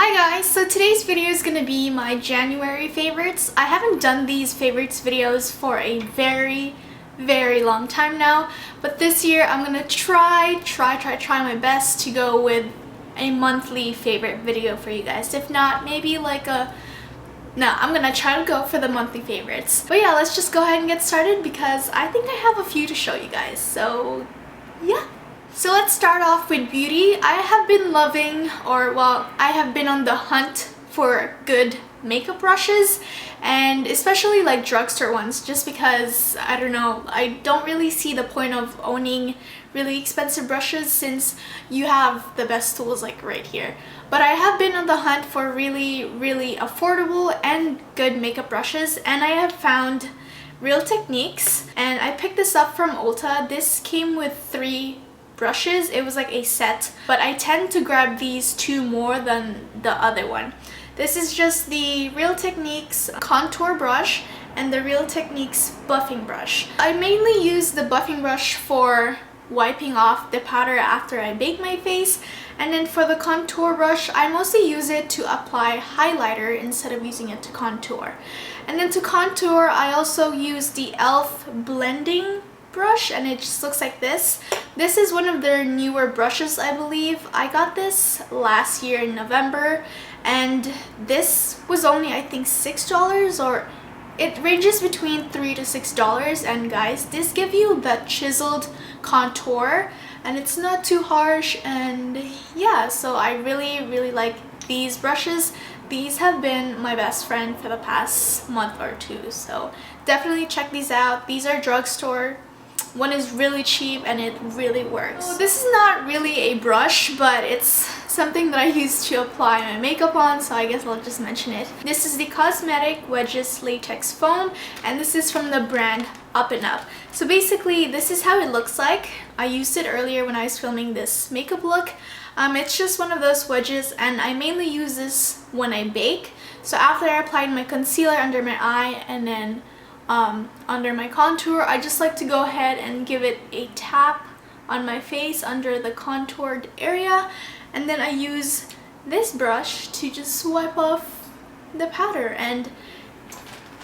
Hi guys, so today's video is gonna be my January favorites. I haven't done these favorites videos for a very long time now, but this year I'm gonna try my best to go with a monthly favorite video for you guys. If not, maybe like I'm gonna try to go for the monthly favorites. But yeah, let's just go ahead and get started because I think I have a few to show you guys, so yeah. So let's start off with beauty. I have been loving, I have been on the hunt for good makeup brushes, and especially like drugstore ones, just because, I don't know, I don't really see the point of owning really expensive brushes since you have the best tools like right here. But I have been on the hunt for really affordable and good makeup brushes, and I have found Real Techniques, and I picked this up from Ulta. This came with 3 brushes. It was like a set, but I tend to grab these 2 more than the other one. This is just the Real Techniques contour brush and the Real Techniques buffing brush. I mainly use the buffing brush for wiping off the powder after I bake my face, and then for the contour brush I mostly use it to apply highlighter instead of using it to contour. And then to contour I also use the E.l.f. blending brush, and it just looks like this. This is one of their newer brushes, I believe. I got this last year in November, and this was only, I think, $6, or it ranges between $3 to $6. And guys, this gives you that chiseled contour and it's not too harsh, and yeah, so I really like these brushes. These have been my best friend for the past month or 2, so definitely check these out. These are drugstore. One is really cheap and it really works. So this is not really a brush, but it's something that I use to apply my makeup on, so I guess I'll just mention it. This is the Cosmetic Wedges Latex Foam, and this is from the brand Up and Up. So basically this is how it looks like. I used it earlier when I was filming this makeup look. It's just one of those wedges, and I mainly use this when I bake. So after I applied my concealer under my eye and then under my contour, I just like to go ahead and give it a tap on my face under the contoured area, and then I use this brush to just wipe off the powder. And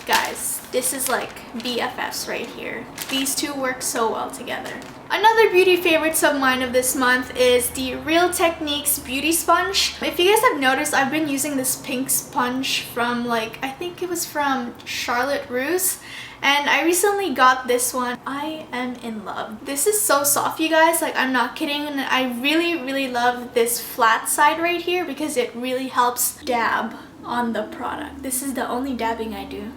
guys, this is like BFFs right here. These 2 work so well together. Another beauty favorites of mine of this month is the Real Techniques Beauty Sponge. If you guys have noticed, I've been using this pink sponge from I think it was from Charlotte Russe, and I recently got this one. I am in love. This is so soft, you guys, like I'm not kidding, and I really love this flat side right here because it really helps dab on the product. This is the only dabbing I do.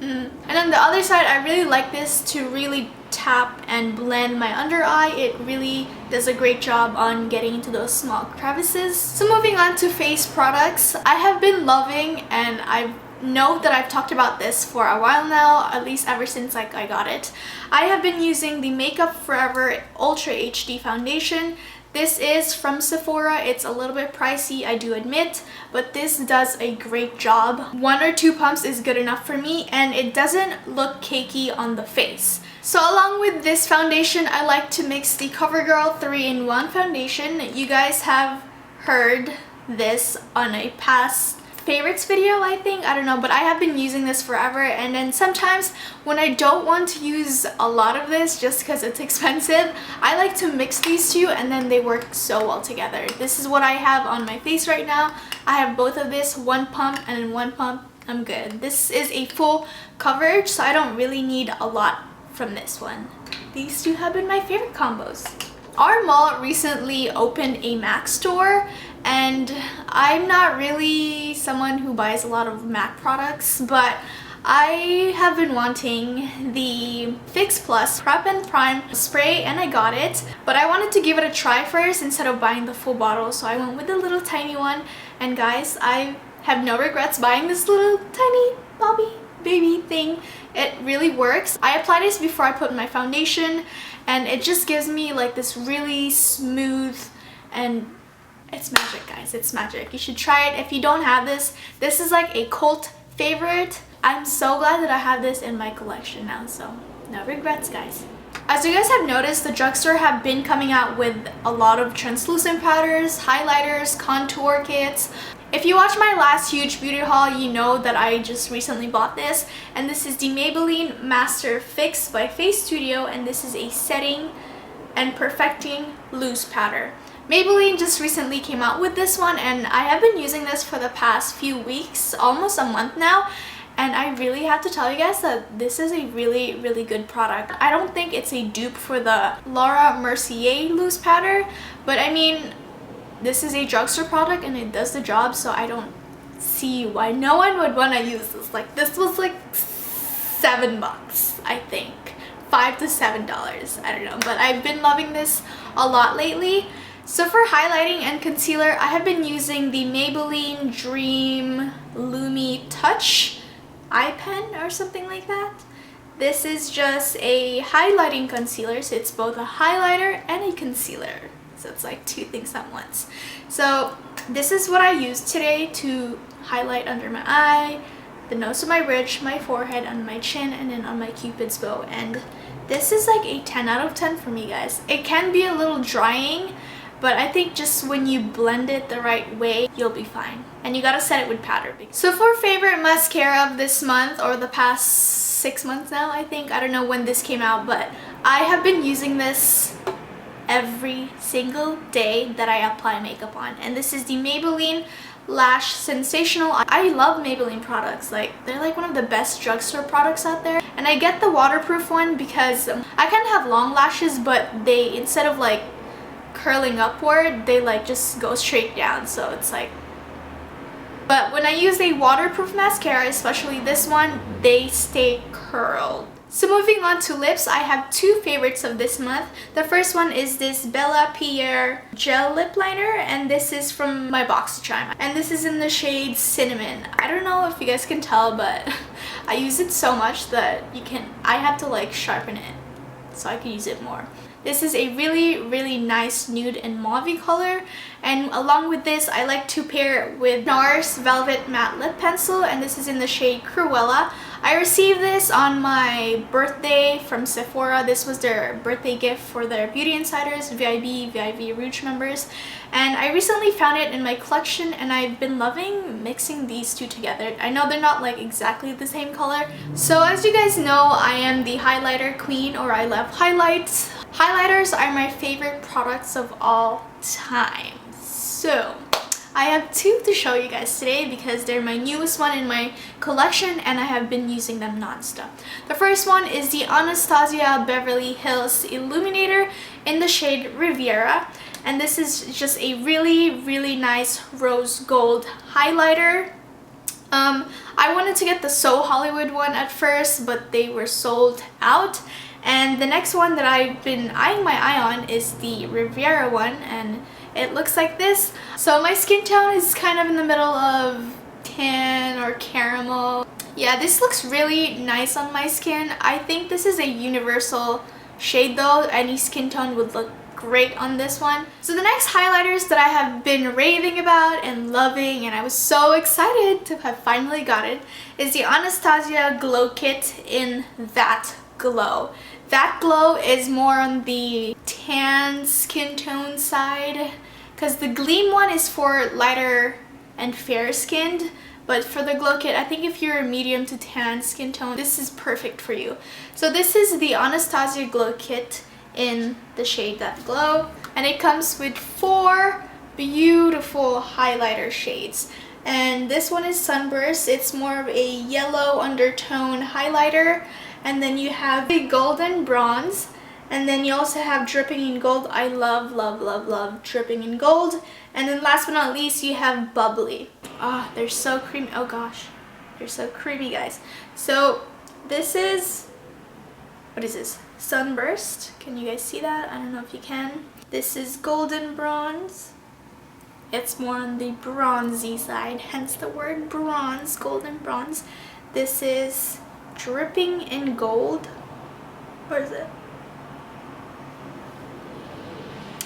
And on the other side, I really like this to really tap and blend my under eye. It really does a great job on getting into those small crevices. So moving on to face products, I have been loving, and I know that I've talked about this for a while now, at least ever since I got it. I have been using the Makeup Forever Ultra HD Foundation. This is from Sephora. It's a little bit pricey, I do admit, but this does a great job. 1 or 2 pumps is good enough for me, and it doesn't look cakey on the face. So along with this foundation, I like to mix the Covergirl 3-in-1 foundation. You guys have heard this on a past favorites video, I think. I don't know, but I have been using this forever, and then sometimes when I don't want to use a lot of this just because it's expensive, I like to mix these 2, and then they work so well together. This is what I have on my face right now. I have both of this, 1 pump and then 1 pump. I'm good. This is a full coverage, so I don't really need a lot from this one. These 2 have been my favorite combos. Our mall recently opened a MAC store, and I'm not really someone who buys a lot of MAC products, but I have been wanting the Fix Plus Prep and Prime spray, and I got it, but I wanted to give it a try first instead of buying the full bottle, so I went with the little tiny one. And guys, I have no regrets buying this little tiny baby thing. It really works. I apply this before I put my foundation, and it just gives me like this really smooth, and it's magic, guys. It's magic. You should try it if you don't have this. This is like a cult favorite. I'm so glad that I have this in my collection now, so no regrets, guys. As you guys have noticed, the drugstore have been coming out with a lot of translucent powders, highlighters, contour kits. If you watched my last huge beauty haul, you know that I just recently bought this, and this is the Maybelline Master Fix by Face Studio, and this is a setting and perfecting loose powder. Maybelline just recently came out with this one, and I have been using this for the past few weeks, almost a month now, and I really have to tell you guys that this is a really, really good product. I don't think it's a dupe for the Laura Mercier loose powder, but I mean, this is a drugstore product and it does the job, so I don't see why no one would want to use this. Like, this was like $7, I think. $5 to $7, I don't know, but I've been loving this a lot lately. So for highlighting and concealer, I have been using the Maybelline Dream Lumi Touch eye pen or something like that. This is just a highlighting concealer, so it's both a highlighter and a concealer. So it's like two things at once. So this is what I used today to highlight under my eye, the nose of my bridge, my forehead, on my chin, and then on my cupid's bow. And this is like a 10 out of 10 for me, guys. It can be a little drying, but I think just when you blend it the right way, you'll be fine. And you gotta set it with powder. So for favorite mascara of this month, or the past 6 months now, I think. I don't know when this came out, but I have been using this every single day that I apply makeup on. And this is the Maybelline Lash Sensational. I love Maybelline products. Like, they're like one of the best drugstore products out there. And I get the waterproof one because I kind of have long lashes, but they, instead of like curling upward, they like just go straight down, so it's like, but when I use a waterproof mascara, especially this one, they stay curled. So moving on to lips, I have two favorites of this month. The first one is this Pierre gel lip liner, and this is from my BoxyCharm, and this is in the shade Cinnamon. I don't know if you guys can tell, but I use it so much that I have to like sharpen it so I can use it more. This is a really, really nice nude and mauve color, and along with this, I like to pair it with Nars Velvet Matte Lip Pencil, and this is in the shade Cruella. I received this on my birthday from Sephora. This was their birthday gift for their Beauty Insiders, VIB Rouge members, and I recently found it in my collection, and I've been loving mixing these two together. I know they're not like exactly the same color. So as you guys know, I am the highlighter queen, or I love highlights. Highlighters are my favorite products of all time. So I have two to show you guys today because they're my newest one in my collection and I have been using them non-stop. The first one is the Anastasia Beverly Hills Illuminator in the shade Riviera, and this is just a really, really nice rose gold highlighter. I wanted to get the So Hollywood one at first, but they were sold out. And the next one that I've been eyeing my eye on is the Riviera one, and it looks like this. So my skin tone is kind of in the middle of tan or caramel. Yeah, this looks really nice on my skin. I think this is a universal shade though. Any skin tone would look great on this one. So the next highlighters that I have been raving about and loving, and I was so excited to have finally got it, is the Anastasia Glow Kit in That Glow. That Glow is more on the tan skin tone side, because the Gleam one is for lighter and fair skinned, but for the Glow Kit, I think if you're a medium to tan skin tone, this is perfect for you. So this is the Anastasia Glow Kit in the shade That Glow, and it comes with 4 beautiful highlighter shades. And this one is Sunburst. It's more of a yellow undertone highlighter. And then you have the Golden Bronze, and then you also have Dripping in Gold. I love, love, love, love Dripping in Gold. And then last but not least, you have Bubbly. Ah, they're so creamy. Oh gosh, they're so creamy, guys. So this is, what is this? Sunburst. Can you guys see that? I don't know if you can. This is Golden Bronze. It's more on the bronzy side, hence the word bronze, Golden Bronze. This is Dripping in Gold. Where is it?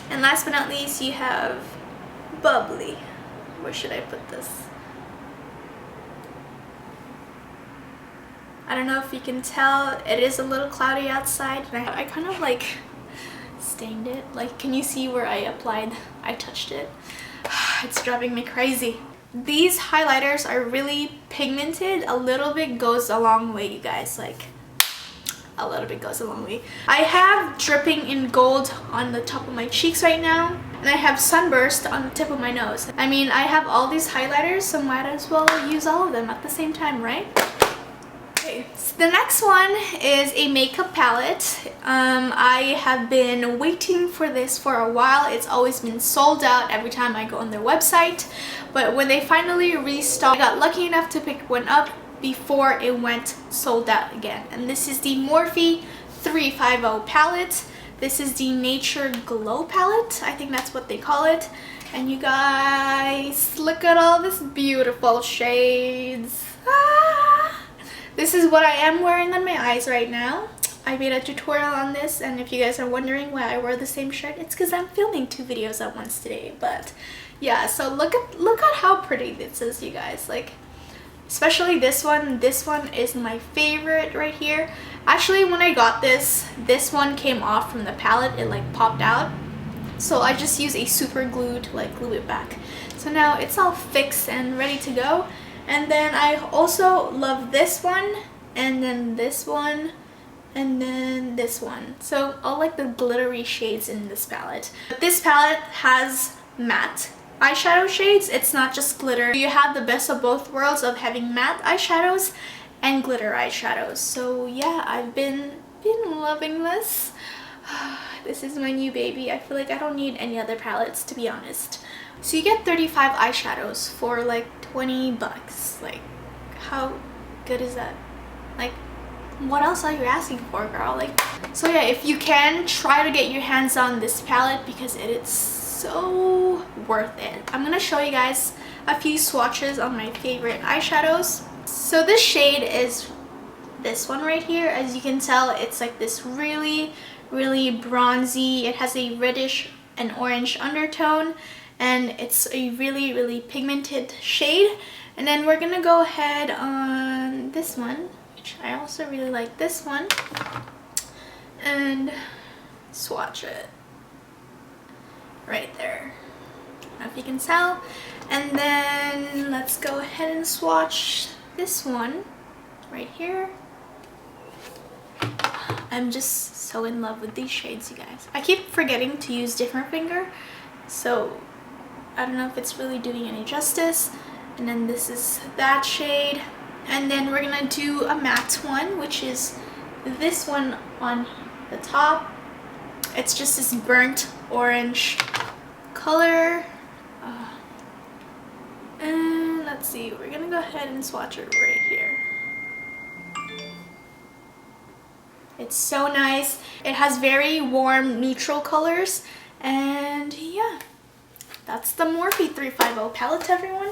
And last but not least, you have Bubbly. Where should I put this? I don't know if you can tell, it is a little cloudy outside. I kind of like stained it. Like, can you see where I touched it? It's driving me crazy. These highlighters are really pigmented. A little bit goes a long way, you guys. Like, a little bit goes a long way. I have dripping in gold on the top of my cheeks right now, and I have sunburst on the tip of my nose. I mean, I have all these highlighters, so might as well use all of them at the same time, right? Okay, so the next one is a makeup palette. I have been waiting for this for a while. It's always been sold out every time I go on their website, but when they finally restocked, I got lucky enough to pick one up before it went sold out again. And this is the Morphe 350 palette. This is the Nature Glow palette. I think that's what they call it. And you guys, look at all this beautiful shades. Ah! This is what I am wearing on my eyes right now. I made a tutorial on this, and if you guys are wondering why I wear the same shirt, it's because I'm filming 2 videos at once today. But yeah, so look at how pretty this is, you guys. Like, especially this one. This one is my favorite right here. Actually, when I got this one came off from the palette. It like popped out. So I just use a super glue to like glue it back. So now it's all fixed and ready to go. And then I also love this one, and then this one, and then this one. So all like the glittery shades in this palette. But this palette has matte eyeshadow shades. It's not just glitter. You have the best of both worlds of having matte eyeshadows and glitter eyeshadows. So yeah, I've been loving this. This is my new baby. I feel like I don't need any other palettes, to be honest. So you get 35 eyeshadows for like 20 bucks. Like, how good is that? Like, what else are you asking for, girl? Like, so yeah, if you can, try to get your hands on this palette because it is so worth it. I'm gonna show you guys a few swatches on my favorite eyeshadows. So this shade is this one right here. As you can tell, it's like this really bronzy. It has a reddish and orange undertone, and it's a really pigmented shade. And then we're gonna go ahead on this one, which I also really like, this one, and swatch it right there. I don't know if you can tell. And then let's go ahead and swatch this one right here. I'm just so in love with these shades, you guys. I keep forgetting to use different finger, so I don't know if it's really doing any justice. And then this is that shade. And then we're gonna do a matte one, which is this one on the top. It's just this burnt orange color. And let's see, we're gonna go ahead and swatch it right here. It's so nice. It has very warm neutral colors. And yeah, that's the Morphe 350 palette, everyone.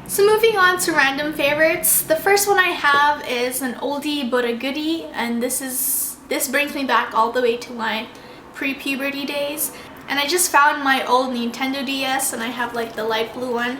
So moving on to random favorites. The first one I have is an oldie but a goodie, and this brings me back all the way to my pre-puberty days. And I just found my old Nintendo DS, and I have like the light blue one.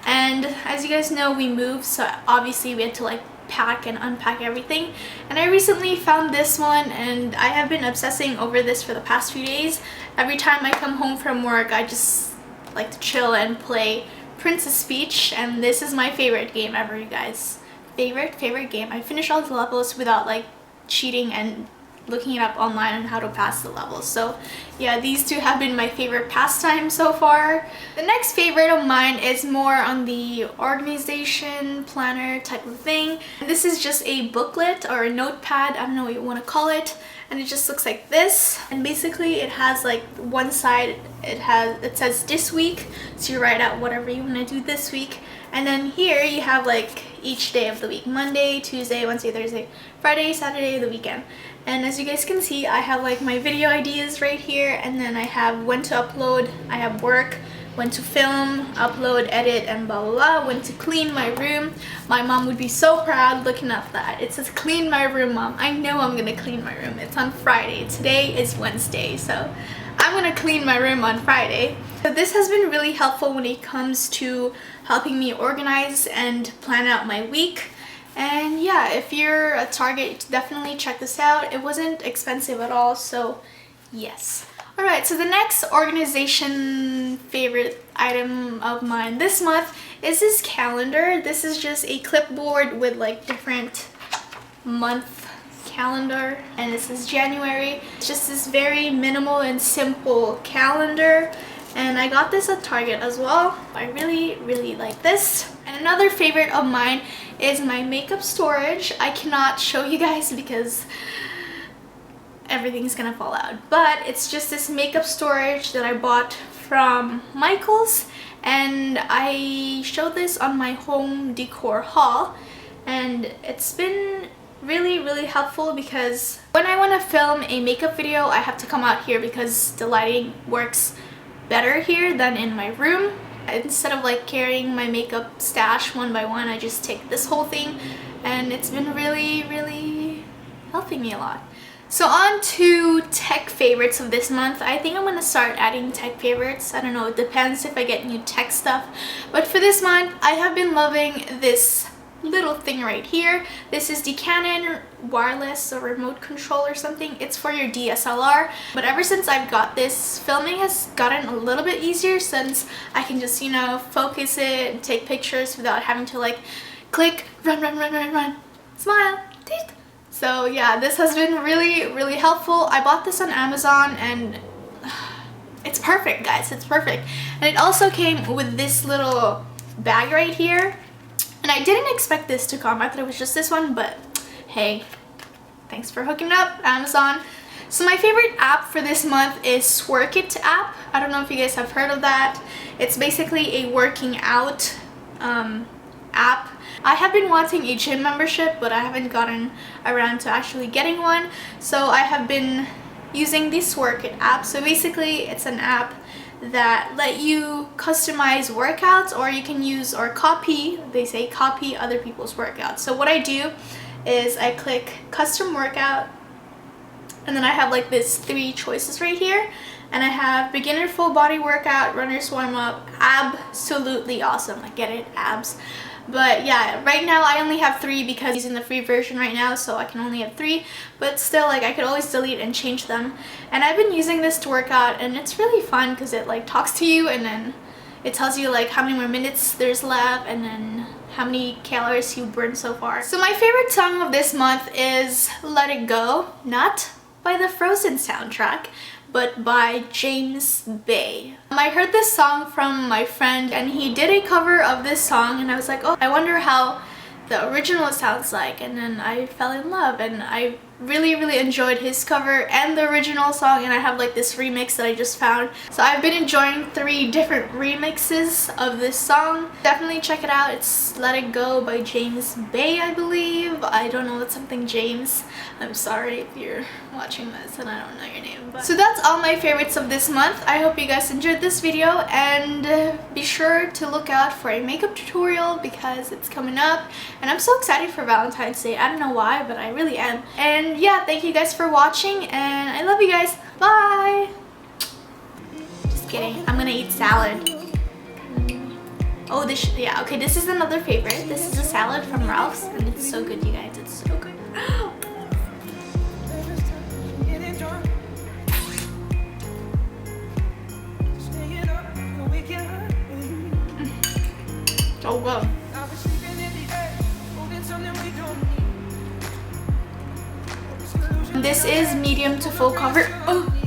And as you guys know, we moved, so obviously we had to like pack and unpack everything. And I recently found this one, and I have been obsessing over this for the past few days. Every time I come home from work, I just like to chill and play Princess Peach, and this is my favorite game ever, you guys. Favorite game. I finished all the levels without like cheating and looking it up online on how to pass the levels. So yeah, these two have been my favorite pastime so far. The next favorite of mine is more on the organization planner type of thing. This is just a booklet or a notepad, I don't know what you want to call it, and it just looks like this. And basically it has like one side, it says this week, so you write out whatever you want to do this week. And then here you have like each day of the week: Monday, Tuesday, Wednesday, Thursday, Friday, Saturday, the weekend. And as you guys can see, I have like my video ideas right here, and then I have when to upload, I have work, when to film, upload, edit, and blah blah blah, when to clean my room. My mom would be so proud looking at that. It says clean my room, Mom. I know I'm gonna clean my room. It's on Friday. Today is Wednesday, so I'm gonna clean my room on Friday. So this has been really helpful when it comes to helping me organize and plan out my week. And yeah, if you're at Target, definitely check this out. It wasn't expensive at all, so yes. Alright, so the next organization favorite item of mine this month is this calendar. This is just a clipboard with like different month calendar, and this is January. It's just this very minimal and simple calendar, and I got this at Target as well. I really like this. And another favorite of mine is my makeup storage. I cannot show you guys because everything's gonna fall out, but it's just this makeup storage that I bought from Michaels, and I showed this on my home decor haul, and it's been really helpful because when I want to film a makeup video, I have to come out here because the lighting works better here than in my room. Instead of like carrying my makeup stash one by one, I just take this whole thing, and it's been really helping me a lot. So on to tech favorites of this month. I think I'm gonna start adding tech favorites. I don't know, it depends if I get new tech stuff. But for this month, I have been loving this little thing right here. This is the Canon wireless or remote control or something. It's for your DSLR. But ever since I've got this, filming has gotten a little bit easier since I can just, you know, focus it and take pictures without having to like click, run, smile, teeth. So yeah, this has been really helpful. I bought this on Amazon, and it's perfect, guys. It's perfect. And it also came with this little bag right here. And I didn't expect this to come. I thought it was just this one, but hey, thanks for hooking up, Amazon. So my favorite app for this month is Sworkit app. I don't know if you guys have heard of that. It's basically a working out app. I have been wanting a gym membership, but I haven't gotten around to actually getting one. So I have been using the Sworkit app. So basically it's an app that let you customize workouts, or you can use or copy, they say copy other people's workouts. So what I do is I click custom workout, and then I have like this 3 choices right here, and I have beginner full body workout, runner's warm up, absolutely awesome. I get it, abs. But yeah, right now I only have 3 because I'm using the free version right now, so I can only have 3. But still, like, I could always delete and change them. And I've been using this to work out, and it's really fun because it like talks to you, and then it tells you like how many more minutes there's left, and then how many calories you burned so far. So my favorite song of this month is Let It Go, not by the Frozen soundtrack, but by James Bay. I heard this song from my friend, and he did a cover of this song, and I was like, oh, I wonder how the original sounds like, and then I fell in love, and I really enjoyed his cover and the original song, and I have like this remix that I just found. So I've been enjoying 3 different remixes of this song. Definitely check it out. It's Let It Go by James Bay, I believe. I don't know, it's something James. I'm sorry if you're watching this and I don't know your name. But so that's all my favorites of this month. I hope you guys enjoyed this video, and be sure to look out for a makeup tutorial because it's coming up, and I'm so excited for Valentine's Day. I don't know why, but I really am. And yeah, thank you guys for watching, and I love you guys. Bye! Just kidding. I'm gonna eat salad. Oh, yeah, okay, this is another favorite. This is a salad from Ralph's, and it's so good, you guys. It's so good. So good. This is medium to full cover. Oh.